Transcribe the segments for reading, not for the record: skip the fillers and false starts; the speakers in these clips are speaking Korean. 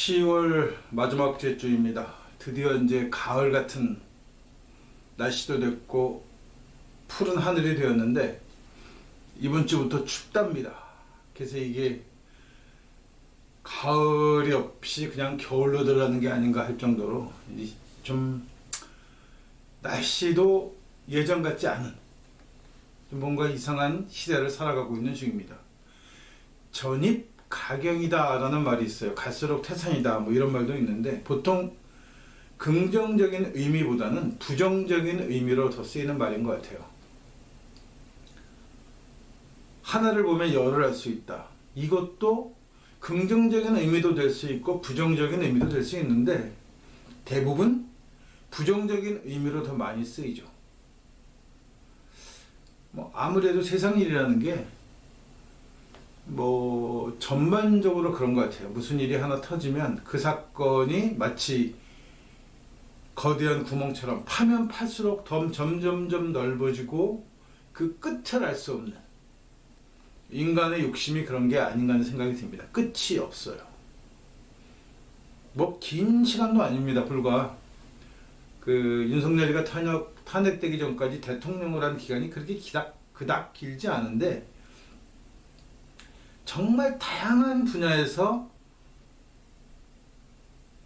10월 마지막 주입니다. 드디어 이제 가을 같은 날씨도 됐고 푸른 하늘이 되었는데 이번 주부터 춥답니다. 그래서 이게 가을이 없이 그냥 겨울로 들어가는 게 아닌가 할 정도로 좀 날씨도 예전 같지 않은 좀 뭔가 이상한 시대를 살아가고 있는 중입니다. 전입 가경이다 라는 말이 있어요. 갈수록 태산이다 뭐 이런 말도 있는데 보통 긍정적인 의미보다는 부정적인 의미로 더 쓰이는 말인 것 같아요. 하나를 보면 열을 알 수 있다. 이것도 긍정적인 의미도 될 수 있고 부정적인 의미도 될 수 있는데 대부분 부정적인 의미로 더 많이 쓰이죠. 뭐 아무래도 세상 일이라는 게 뭐 전반적으로 그런 것 같아요. 무슨 일이 하나 터지면 그 사건이 마치 거대한 구멍처럼 파면 팔수록 점점점 넓어지고 그 끝을 알 수 없는 인간의 욕심이 그런 게 아닌가 하는 생각이 듭니다. 끝이 없어요. 뭐 긴 시간도 아닙니다. 불과 그 윤석열이가 탄핵되기 전까지 대통령을 한 기간이 그렇게 그닥 길지 않은데 정말 다양한 분야에서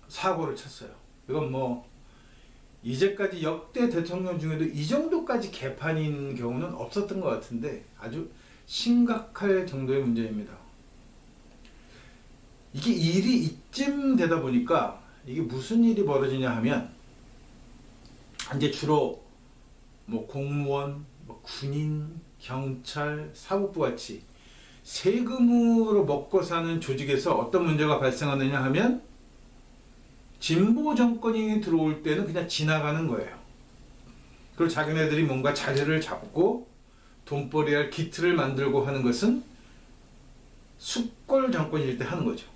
사고를 쳤어요. 이건 뭐 이제까지 역대 대통령 중에도 이 정도까지 개판인 경우는 없었던 것 같은데 아주 심각할 정도의 문제입니다. 이게 일이 이쯤 되다 보니까 이게 무슨 일이 벌어지냐 하면 이제 주로 뭐 공무원, 뭐 군인, 경찰, 사법부 같이 세금으로 먹고 사는 조직에서 어떤 문제가 발생하느냐 하면 진보 정권이 들어올 때는 그냥 지나가는 거예요. 그리고 자기네들이 뭔가 자리를 잡고 돈벌이할 기틀을 만들고 하는 것은 숙골 정권일 때 하는 거죠.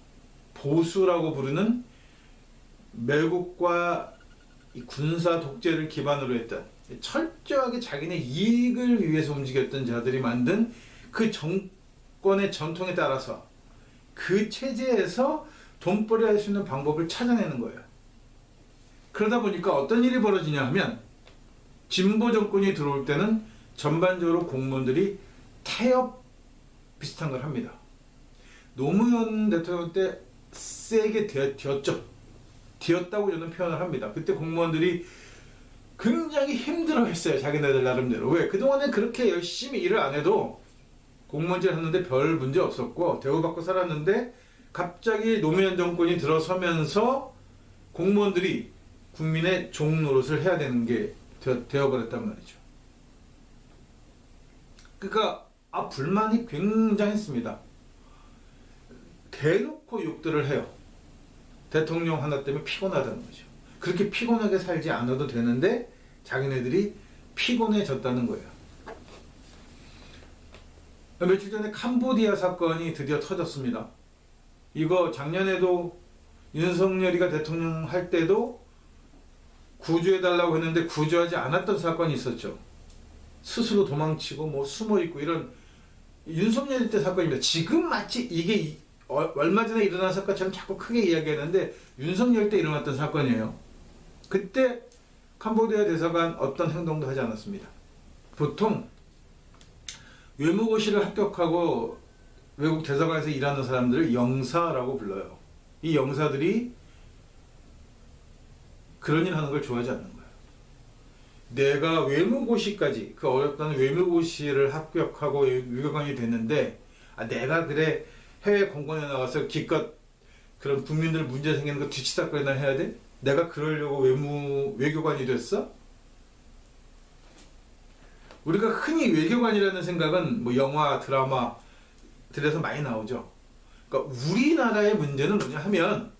보수라고 부르는 매국과 이 군사 독재를 기반으로 했던 철저하게 자기네 이익을 위해서 움직였던 자들이 만든 그 정권의 전통에 따라서 그 체제에서 돈벌이 할 수 있는 방법을 찾아내는 거예요. 그러다 보니까 어떤 일이 벌어지냐 하면 진보 정권이 들어올 때는 전반적으로 공무원들이 태업 비슷한 걸 합니다. 노무현 대통령 때 세게 뒤었다고 저는 표현을 합니다. 그때 공무원들이 굉장히 힘들어 했어요. 자기네들 나름대로. 왜? 그동안에 그렇게 열심히 일을 안 해도 공무원질 했는데 별 문제 없었고 대우받고 살았는데 갑자기 노무현 정권이 들어서면서 공무원들이 국민의 종 노릇을 해야 되는 게 되어버렸단 말이죠. 그러니까 불만이 굉장했습니다. 대놓고 욕들을 해요. 대통령 하나 때문에 피곤하다는 거죠. 그렇게 피곤하게 살지 않아도 되는데 자기네들이 피곤해졌다는 거예요. 며칠 전에 캄보디아 사건이 드디어 터졌습니다. 이거 작년에도 윤석열이가 대통령 할 때도 구조해달라고 했는데 구조하지 않았던 사건이 있었죠. 스스로 도망치고 뭐 숨어있고 이런 윤석열 때 사건입니다. 지금 마치 이게 얼마 전에 일어난 사건처럼 자꾸 크게 이야기하는데 윤석열 때 일어났던 사건이에요. 그때 캄보디아 대사관 어떤 행동도 하지 않았습니다. 보통 외무고시를 합격하고 외국 대사관에서 일하는 사람들을 영사라고 불러요. 이 영사들이 그런 일 하는 걸 좋아하지 않는 거예요. 내가 외무고시까지 그 어렵다는 외무고시를 합격하고 외교관이 됐는데 내가 그래 해외 공관에 나가서 기껏 그런 국민들 문제 생기는 거 뒤치다거리나 해야 돼? 내가 그러려고 외교관이 됐어? 우리가 흔히 외교관이라는 생각은 뭐 영화, 드라마들에서 많이 나오죠. 그러니까 우리나라의 문제는 뭐냐 하면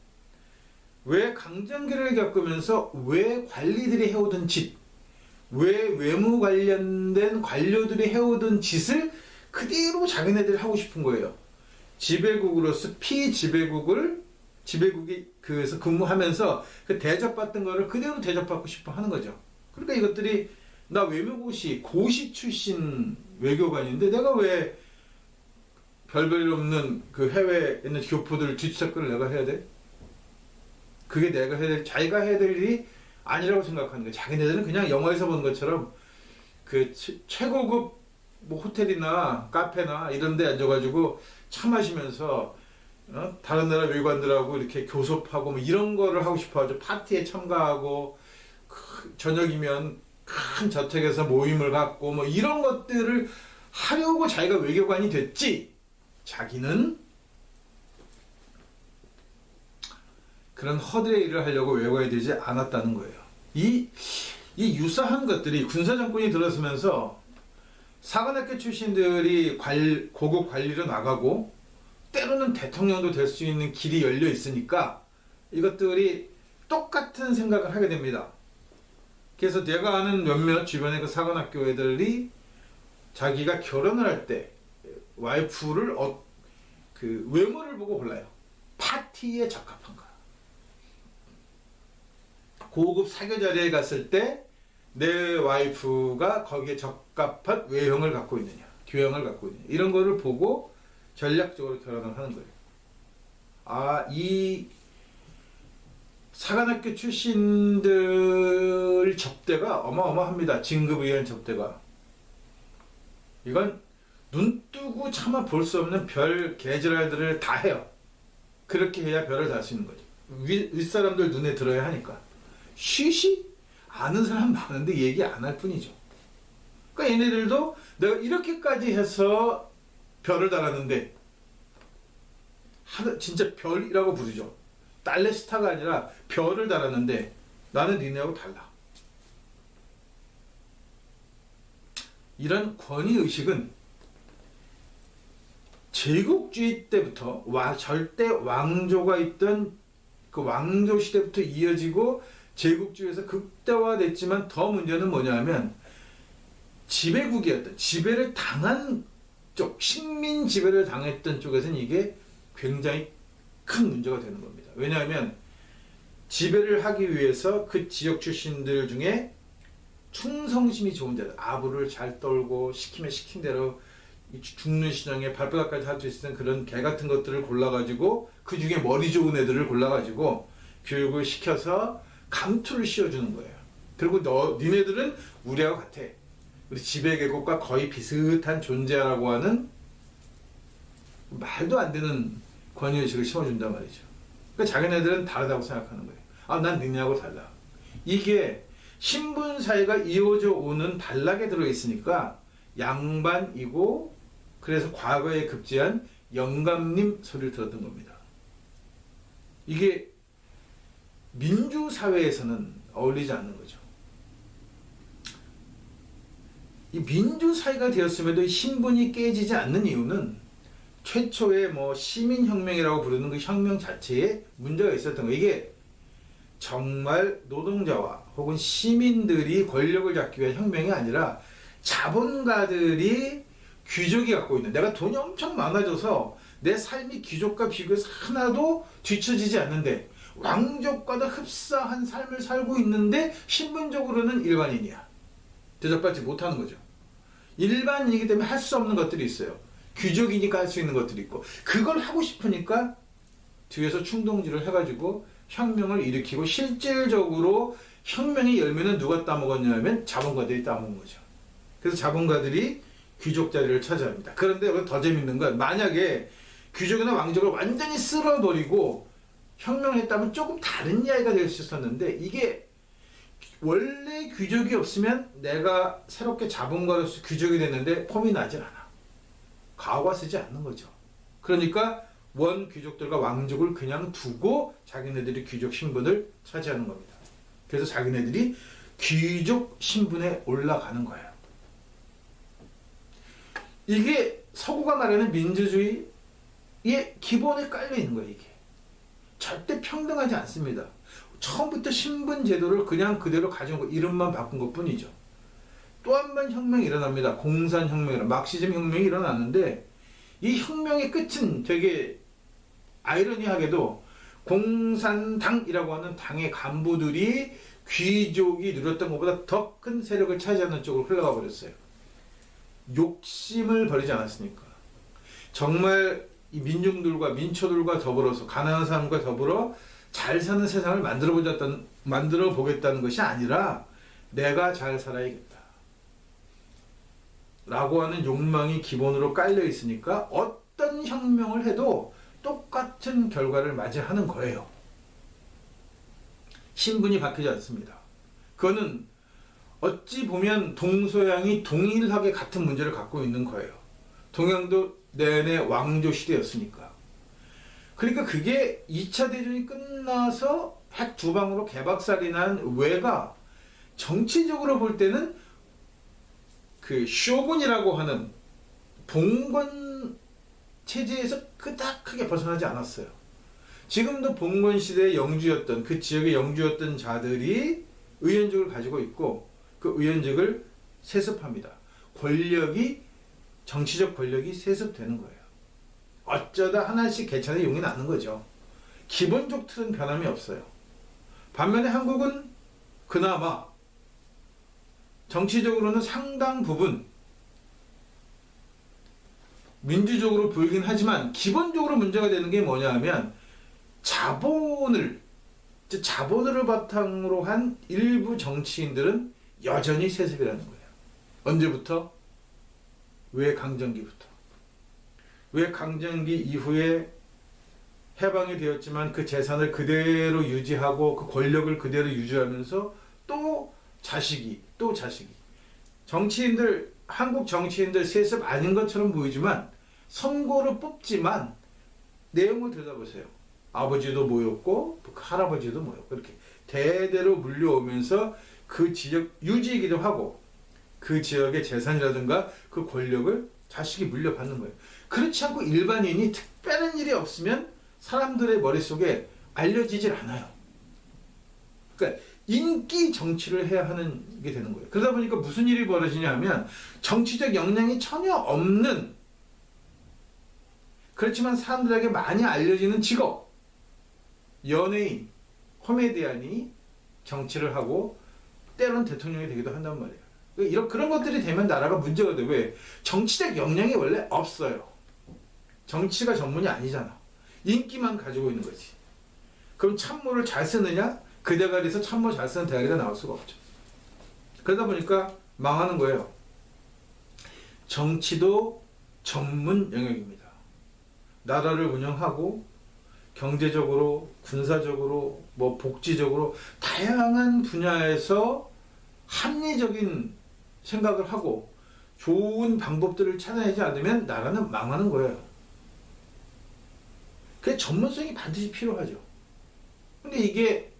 왜 강점기를 겪으면서 왜 관리들이 해오던 짓, 왜 외무 관련된 관료들이 해오던 짓을 그대로 자기네들이 하고 싶은 거예요. 지배국으로서 지배국이 그래서 근무하면서 그 대접받던 거를 그대로 대접받고 싶어 하는 거죠. 그러니까 이것들이 나 외무고시 고시 출신 외교관인데 내가 왜 별별 없는 그 해외에 있는 교포들 뒤치작거를 내가 해야 돼? 그게 내가 해야 될, 자기가 해야 될 일이 아니라고 생각하는 거예요. 자기네들은 그냥 영화에서 본 것처럼 그 최고급 뭐 호텔이나 카페나 이런 데 앉아가지고 차 마시면서 다른 나라 외관들하고 이렇게 교섭하고 뭐 이런 거를 하고 싶어 하죠. 파티에 참가하고 저녁이면 큰 저택에서 모임을 갖고 뭐 이런 것들을 하려고 자기가 외교관이 됐지, 자기는 그런 허드렛 일을 하려고 외국에 되지 않았다는 거예요. 이 유사한 것들이 군사정권이 들어서면서 사관학교 출신들이 고급 관리로 나가고 때로는 대통령도 될 수 있는 길이 열려 있으니까 이것들이 똑같은 생각을 하게 됩니다. 그래서 내가 아는 몇몇 주변의 그 사관학교 애들이 자기가 결혼을 할 때 와이프를 그 외모를 보고 골라요. 파티에 적합한가. 고급 사교 자리에 갔을 때 내 와이프가 거기에 적합한 외형을 갖고 있느냐, 교양을 갖고 있느냐, 이런 거를 보고 전략적으로 결혼을 하는 거예요. 이 사관학교 출신들 접대가 어마어마합니다. 진급의원 접대가. 이건 눈 뜨고 차마 볼 수 없는 별 개지랄들을 다 해요. 그렇게 해야 별을 달 수 있는 거죠. 윗사람들 눈에 들어야 하니까. 쉬쉬? 아는 사람 많은데 얘기 안 할 뿐이죠. 그러니까 얘네들도 내가 이렇게까지 해서 별을 달았는데, 진짜 별이라고 부르죠. 딸내 스타가 아니라 별을 달았는데 나는 니네하고 달라. 이런 권위의식은 제국주의 때부터 절대 왕조가 있던 그 왕조 시대부터 이어지고 제국주의에서 극대화됐지만, 더 문제는 뭐냐면 지배국이었던, 지배를 당한 쪽, 식민 지배를 당했던 쪽에서는 이게 굉장히 큰 문제가 되는 겁니다. 왜냐하면 지배를 하기 위해서 그 지역 출신들 중에 충성심이 좋은 자들, 아부를 잘 떨고 시키면 시킨 대로 죽는 신앙에 발바닥까지 할 수 있는 그런 개 같은 것들을 골라가지고 그 중에 머리 좋은 애들을 골라가지고 교육을 시켜서 감투를 씌워주는 거예요. 그리고 니네들은 우리하고 같아. 우리 지배계급과 거의 비슷한 존재라고 하는 말도 안 되는 권위의식을 심어준단 말이죠. 그러니까 자기네들은 다르다고 생각하는 거예요. 난 니네하고 달라. 이게 신분 사회가 이어져 오는 단락에 들어있으니까 양반이고, 그래서 과거에 급제한 영감님 소리를 들었던 겁니다. 이게 민주사회에서는 어울리지 않는 거죠. 이 민주사회가 되었음에도 신분이 깨지지 않는 이유는 최초의 시민혁명이라고 부르는 그 혁명 자체에 문제가 있었던 거예요. 이게 정말 노동자와 혹은 시민들이 권력을 잡기 위한 혁명이 아니라 자본가들이 귀족이 갖고 있는, 내가 돈이 엄청 많아져서 내 삶이 귀족과 비교해서 하나도 뒤처지지 않는데 왕족과도 흡사한 삶을 살고 있는데 신분적으로는 일반인이야. 대접받지 못하는 거죠. 일반인이기 때문에 할 수 없는 것들이 있어요. 귀족이니까 할 수 있는 것들이 있고, 그걸 하고 싶으니까 뒤에서 충동질을 해가지고 혁명을 일으키고, 실질적으로 혁명의 열매는 누가 따먹었냐면 자본가들이 따먹은 거죠. 그래서 자본가들이 귀족 자리를 차지합니다. 그런데 여기 더 재밌는 건, 만약에 귀족이나 왕족을 완전히 쓸어버리고 혁명을 했다면 조금 다른 이야기가 될 수 있었는데, 이게 원래 귀족이 없으면 내가 새롭게 자본가로서 귀족이 됐는데 폼이 나질 않아. 가오가 쓰지 않는 거죠. 그러니까 원 귀족들과 왕족을 그냥 두고 자기네들이 귀족 신분을 차지하는 겁니다. 그래서 자기네들이 귀족 신분에 올라가는 거예요. 이게 서구가 말하는 민주주의의 기본에 깔려 있는 거예요. 이게 절대 평등하지 않습니다. 처음부터 신분 제도를 그냥 그대로 가져온 거, 이름만 바꾼 것 뿐이죠. 또 한 번 혁명이 일어납니다. 공산혁명이라 막시즘 혁명이 일어났는데, 이 혁명의 끝은 되게 아이러니하게도 공산당이라고 하는 당의 간부들이 귀족이 누렸던 것보다 더 큰 세력을 차지하는 쪽으로 흘러가 버렸어요. 욕심을 버리지 않았으니까. 정말 이 민중들과 민초들과 더불어서, 가난한 사람과 더불어 잘 사는 세상을 만들어 보겠다는 것이 아니라 내가 잘 살아야겠다 라고 하는 욕망이 기본으로 깔려 있으니까 어떤 혁명을 해도 똑같은 결과를 맞이하는 거예요. 신분이 바뀌지 않습니다. 그거는 어찌 보면 동서양이 동일하게 같은 문제를 갖고 있는 거예요. 동양도 내내 왕조 시대였으니까. 그러니까 그게 2차 대전이 끝나서 핵 두 방으로 개박살이 난 왜가 정치적으로 볼 때는 그 쇼군이라고 하는 봉건 체제에서 그닥 크게 벗어나지 않았어요. 지금도 봉건 시대의 영주였던 그 지역의 영주였던 자들이 의원직을 가지고 있고 그 의원직을 세습합니다. 정치적 권력이 세습되는 거예요. 어쩌다 하나씩 개천에 용이 나는 거죠. 기본적 틀은 변함이 없어요. 반면에 한국은 그나마 정치적으로는 상당 부분 민주적으로 보이긴 하지만 기본적으로 문제가 되는 게 뭐냐 하면 자본을 바탕으로 한 일부 정치인들은 여전히 세습이라는 거예요. 언제부터? 왜 강점기부터. 왜 강점기 이후에 해방이 되었지만 그 재산을 그대로 유지하고 그 권력을 그대로 유지하면서 또 자식이 한국 정치인들 세습 아닌 것처럼 보이지만 선거로 뽑지만 내용을 들여다보세요. 아버지도 모였고 할아버지도 모였고 이렇게 대대로 물려오면서 그 지역 유지이기도 하고 그 지역의 재산이라든가 그 권력을 자식이 물려받는 거예요. 그렇지 않고 일반인이 특별한 일이 없으면 사람들의 머릿속에 알려지질 않아요. 그러니까 인기 정치를 해야 하는 게 되는 거예요. 그러다 보니까 무슨 일이 벌어지냐 하면 정치적 역량이 전혀 없는 그렇지만 사람들에게 많이 알려지는 직업, 연예인, 코미디언이 정치를 하고 때로는 대통령이 되기도 한단 말이에요. 그런 것들이 되면 나라가 문제가 돼. 왜? 정치적 역량이 원래 없어요. 정치가 전문이 아니잖아. 인기만 가지고 있는 거지. 그럼 참모를 잘 쓰느냐? 그 대가리에서 참모 잘 쓰는 대가리가 나올 수가 없죠. 그러다 보니까 망하는 거예요. 정치도 전문 영역입니다. 나라를 운영하고 경제적으로, 군사적으로, 복지적으로 다양한 분야에서 합리적인 생각을 하고 좋은 방법들을 찾아내지 않으면 나라는 망하는 거예요. 그 전문성이 반드시 필요하죠. 근데 이게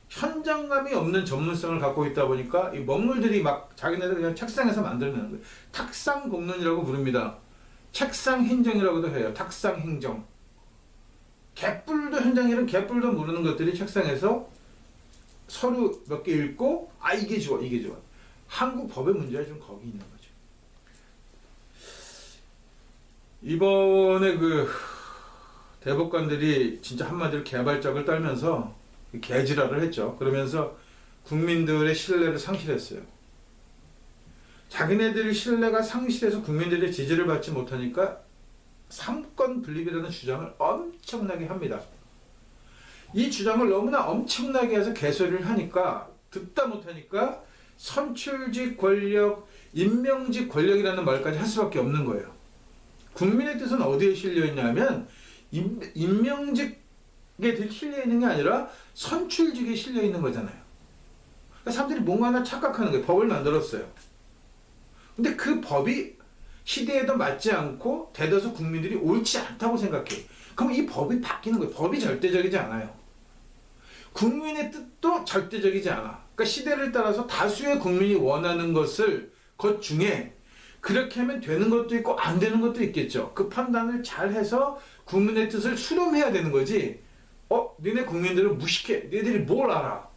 현장감이 없는 전문성을 갖고 있다 보니까 이 먹물들이 막 자기네들 그냥 책상에서 만들어내는 거예요. 탁상공론이라고 부릅니다. 책상 행정이라고도 해요. 탁상 행정. 개뿔도 현장일은 개뿔도 모르는 것들이 책상에서 서류 몇 개 읽고 이게 좋아 이게 좋아. 한국 법의 문제가 좀 거기 있는 거죠. 이번에 그 대법관들이 진짜 한마디로 개발적을 떨면서 개지랄을 했죠. 그러면서 국민들의 신뢰를 상실했어요. 자기네들의 신뢰가 상실해서 국민들의 지지를 받지 못하니까 삼권 분립이라는 주장을 엄청나게 합니다. 이 주장을 너무나 엄청나게 해서 개소리를 하니까 듣다 못하니까 선출직 권력, 임명직 권력이라는 말까지 할 수밖에 없는 거예요. 국민의 뜻은 어디에 실려있냐면 임명직에 실려있는 게 아니라 선출직에 실려있는 거잖아요. 그러니까 사람들이 뭔가 하나 착각하는 거예요. 법을 만들었어요. 근데 그 법이 시대에도 맞지 않고 대다수 국민들이 옳지 않다고 생각해. 그럼 이 법이 바뀌는 거예요. 법이 절대적이지 않아요. 국민의 뜻도 절대적이지 않아. 그러니까 시대를 따라서 다수의 국민이 원하는 것을 것 중에 그렇게 하면 되는 것도 있고 안 되는 것도 있겠죠. 그 판단을 잘 해서 국민의 뜻을 수렴해야 되는 거지. 너네 국민들은 무식해. 너희들이 뭘 알아?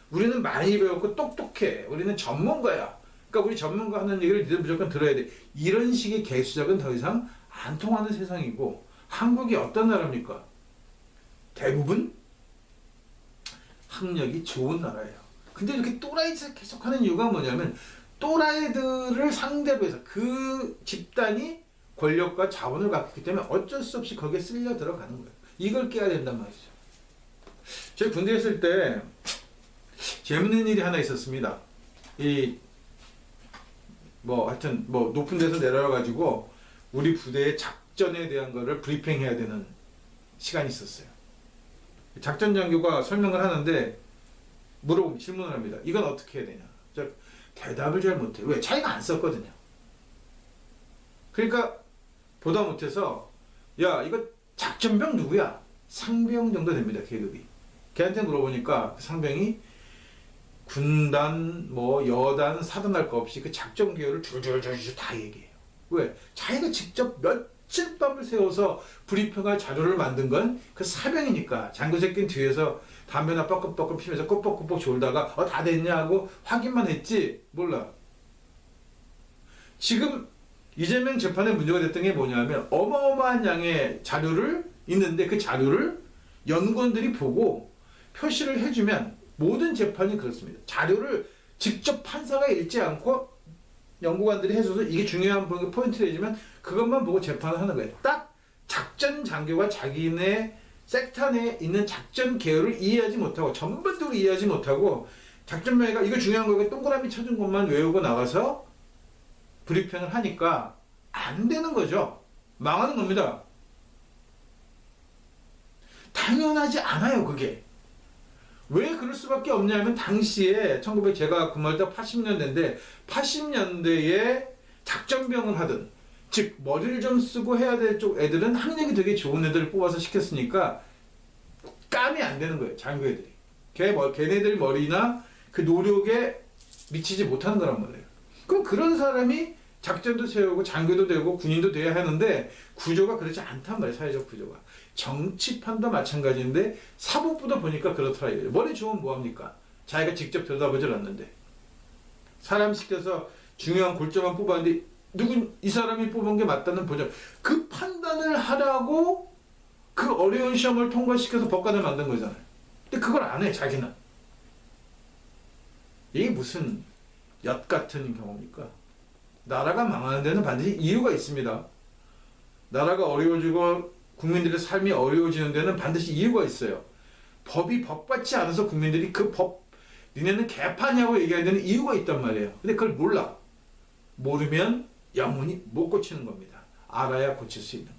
우리는 많이 배웠고 똑똑해. 우리는 전문가야. 그러니까 우리 전문가 하는 얘기를 니들 무조건 들어야 돼. 이런 식의 개수작은 더 이상 안 통하는 세상이고 한국이 어떤 나라입니까? 대부분 학력이 좋은 나라예요. 근데 이렇게 또라이짓을 계속하는 이유가 뭐냐면 또라이들을 상대로 해서 그 집단이 권력과 자본을 갖기 때문에 어쩔 수 없이 거기에 쓸려 들어가는 거예요. 이걸 깨야 된단 말이죠. 제가 군대 있을 때 재밌는 일이 하나 있었습니다. 하여튼 높은 데서 내려와 가지고 우리 부대의 작전에 대한 거를 브리핑해야 되는 시간이 있었어요. 작전 장교가 설명을 하는데 질문을 합니다. 이건 어떻게 해야 되냐? 저 대답을 잘 못해. 왜? 자기가 안 썼거든요. 그러니까 보다 못해서 야, 이거 작전병 누구야? 상병 정도 됩니다, 계급이. 걔한테 물어보니까 그 상병이 군단, 여단, 사단 할 거 없이 그 작전 계열을 줄줄줄줄 다 얘기해요. 왜? 자기가 직접 며칠 밤을 새워서 브리핑할 자료를 만든 건 그 사병이니까. 장교 새끼는 뒤에서 담배나 뻐끔뻐끔 피면서 꾸벅꾸벅 졸다가 다 됐냐고 확인만 했지 몰라. 지금 이재명 재판에 문제가 됐던 게 뭐냐면 어마어마한 양의 자료를 있는데 그 자료를 연구원들이 보고 표시를 해주면 모든 재판이 그렇습니다. 자료를 직접 판사가 읽지 않고 연구관들이 해줘서 이게 중요한 포인트를 해주면 그것만 보고 재판을 하는 거예요. 딱 작전 장교가 자기네 섹터 내에 있는 작전 계열을 이해하지 못하고 전반적으로 이해하지 못하고 작전명예가 이거 중요한 거고 동그라미 쳐준 것만 외우고 나가서 브리핑을 하니까 안 되는 거죠. 망하는 겁니다. 당연하지 않아요, 그게. 왜 그럴 수밖에 없냐면 당시에 제가 근무할 때 80년대인데 80년대에 작전병을 하든 즉 머리를 좀 쓰고 해야 될 쪽 애들은 학력이 되게 좋은 애들을 뽑아서 시켰으니까 감이 안 되는 거예요, 장교 애들이. 걔네들 머리나 그 노력에 미치지 못하는 거란 말이에요. 그럼 그런 사람이 작전도 세우고 장교도 되고 군인도 돼야 하는데 구조가 그렇지 않단 말이에요, 사회적 구조가. 정치판도 마찬가지인데 사법부도 보니까 그렇더라고요. 머리 좋으면 뭐합니까? 자기가 직접 들여다보질 않는데. 사람 시켜서 중요한 골조만 뽑았는데 이 사람이 뽑은 게 맞다는 보장. 그 판단을 하라고 그 어려운 시험을 통과시켜서 법관을 만든 거잖아요. 근데 그걸 안 해, 자기는. 이게 무슨 엿 같은 경우입니까? 나라가 망하는 데는 반드시 이유가 있습니다. 나라가 어려워지고 국민들의 삶이 어려워지는 데는 반드시 이유가 있어요. 법이 법 같지 않아서 국민들이 그 법, 니네는 개판이라고 얘기해야 되는 이유가 있단 말이에요. 근데 그걸 몰라. 모르면 영원히 못 고치는 겁니다. 알아야 고칠 수 있는